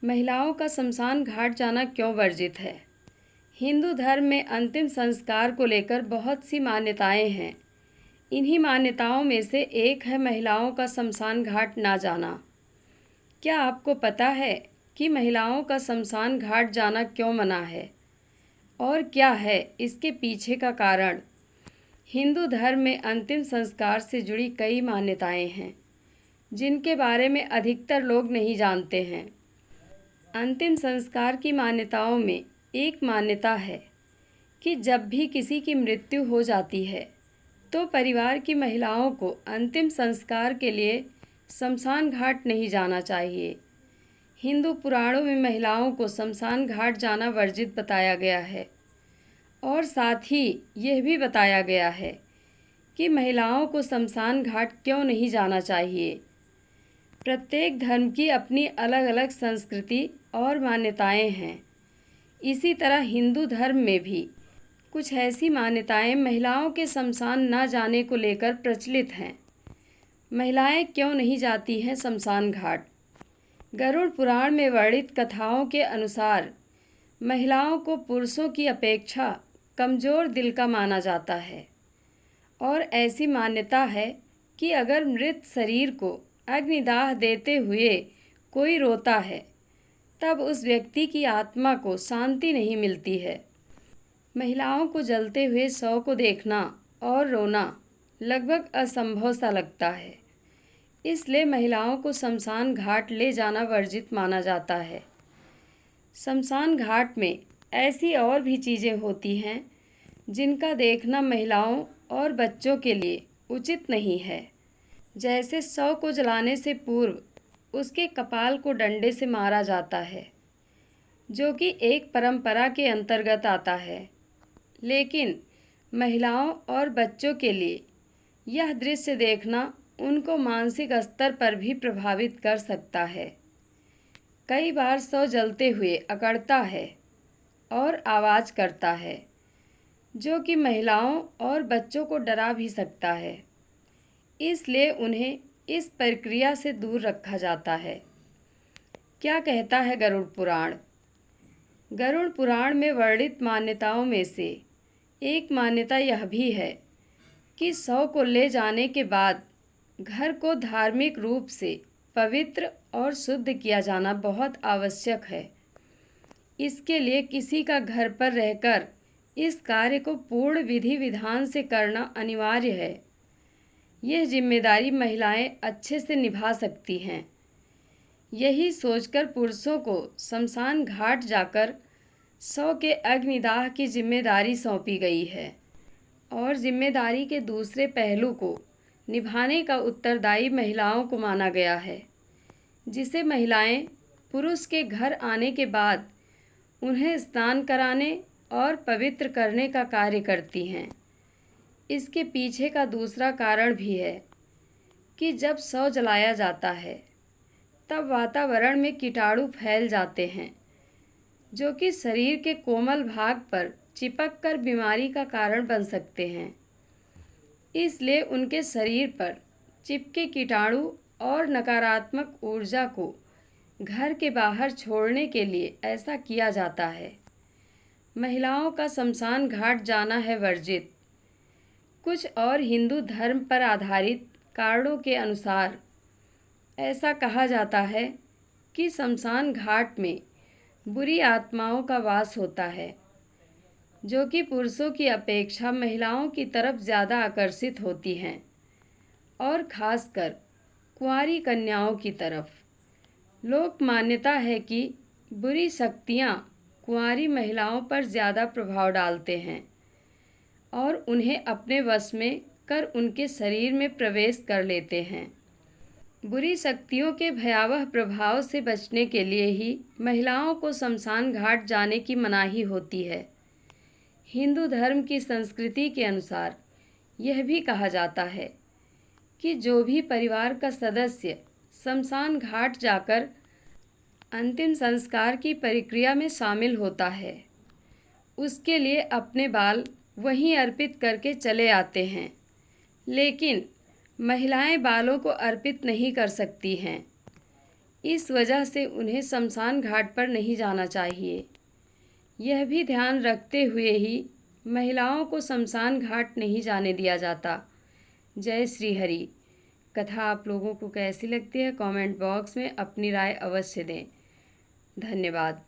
महिलाओं का शमशान घाट जाना क्यों वर्जित है? हिंदू धर्म में अंतिम संस्कार को लेकर बहुत सी मान्यताएं हैं। इन्हीं मान्यताओं में से एक है महिलाओं का शमशान घाट ना जाना। क्या आपको पता है कि महिलाओं का शमशान घाट जाना क्यों मना है और क्या है इसके पीछे का कारण? हिंदू धर्म में अंतिम संस्कार से जुड़ी कई मान्यताएं हैं जिनके बारे में अधिकतर लोग नहीं जानते हैं। अंतिम संस्कार की मान्यताओं में एक मान्यता है कि जब भी किसी की मृत्यु हो जाती है तो परिवार की महिलाओं को अंतिम संस्कार के लिए शमशान घाट नहीं जाना चाहिए। हिंदू पुराणों में महिलाओं को शमशान घाट जाना वर्जित बताया गया है और साथ ही यह भी बताया गया है कि महिलाओं को शमशान घाट क्यों नहीं जाना चाहिए। प्रत्येक धर्म की अपनी अलग अलग संस्कृति और मान्यताएं हैं। इसी तरह हिंदू धर्म में भी कुछ ऐसी मान्यताएं महिलाओं के शमशान न जाने को लेकर प्रचलित हैं। महिलाएं क्यों नहीं जाती हैं शमशान घाट? गरुड़ पुराण में वर्णित कथाओं के अनुसार महिलाओं को पुरुषों की अपेक्षा कमज़ोर दिल का माना जाता है और ऐसी मान्यता है कि अगर मृत शरीर को अग्निदाह देते हुए कोई रोता है तब उस व्यक्ति की आत्मा को शांति नहीं मिलती है। महिलाओं को जलते हुए शव को देखना और रोना लगभग असंभव सा लगता है, इसलिए महिलाओं को शमशान घाट ले जाना वर्जित माना जाता है। शमशान घाट में ऐसी और भी चीज़ें होती हैं जिनका देखना महिलाओं और बच्चों के लिए उचित नहीं है। जैसे शव को जलाने से पूर्व उसके कपाल को डंडे से मारा जाता है, जो कि एक परंपरा के अंतर्गत आता है, लेकिन महिलाओं और बच्चों के लिए यह दृश्य देखना उनको मानसिक स्तर पर भी प्रभावित कर सकता है। कई बार शव जलते हुए अकड़ता है और आवाज़ करता है, जो कि महिलाओं और बच्चों को डरा भी सकता है, इसलिए उन्हें इस प्रक्रिया से दूर रखा जाता है। क्या कहता है गरुड़ पुराण? गरुड़ पुराण में वर्णित मान्यताओं में से एक मान्यता यह भी है कि शव को ले जाने के बाद घर को धार्मिक रूप से पवित्र और शुद्ध किया जाना बहुत आवश्यक है। इसके लिए किसी का घर पर रहकर इस कार्य को पूर्ण विधि विधान से करना अनिवार्य है। यह जिम्मेदारी महिलाएं अच्छे से निभा सकती हैं। यही सोचकर पुरुषों को शमशान घाट जाकर शव के अग्निदाह की जिम्मेदारी सौंपी गई है और जिम्मेदारी के दूसरे पहलू को निभाने का उत्तरदायी महिलाओं को माना गया है, जिसे महिलाएं पुरुष के घर आने के बाद उन्हें स्नान कराने और पवित्र करने का कार्य करती हैं। इसके पीछे का दूसरा कारण भी है कि जब शव जलाया जाता है तब वातावरण में कीटाणु फैल जाते हैं, जो कि शरीर के कोमल भाग पर चिपक कर बीमारी का कारण बन सकते हैं। इसलिए उनके शरीर पर चिपके कीटाणु और नकारात्मक ऊर्जा को घर के बाहर छोड़ने के लिए ऐसा किया जाता है। महिलाओं का शमशान घाट जाना है वर्जित। कुछ और हिंदू धर्म पर आधारित कारणों के अनुसार ऐसा कहा जाता है कि शमशान घाट में बुरी आत्माओं का वास होता है, जो कि पुरुषों की अपेक्षा महिलाओं की तरफ ज़्यादा आकर्षित होती हैं और खासकर कुंवारी कन्याओं की तरफ। लोक मान्यता है कि बुरी शक्तियाँ कुंवारी महिलाओं पर ज़्यादा प्रभाव डालते हैं और उन्हें अपने वश में कर उनके शरीर में प्रवेश कर लेते हैं। बुरी शक्तियों के भयावह प्रभाव से बचने के लिए ही महिलाओं को शमशान घाट जाने की मनाही होती है। हिंदू धर्म की संस्कृति के अनुसार यह भी कहा जाता है कि जो भी परिवार का सदस्य शमशान घाट जाकर अंतिम संस्कार की प्रक्रिया में शामिल होता है, उसके लिए अपने बाल वहीं अर्पित करके चले आते हैं, लेकिन महिलाएं बालों को अर्पित नहीं कर सकती हैं। इस वजह से उन्हें शमशान घाट पर नहीं जाना चाहिए। यह भी ध्यान रखते हुए ही महिलाओं को शमशान घाट नहीं जाने दिया जाता। जय श्री हरि। कथा आप लोगों को कैसी लगती है कमेंट बॉक्स में अपनी राय अवश्य दें। धन्यवाद।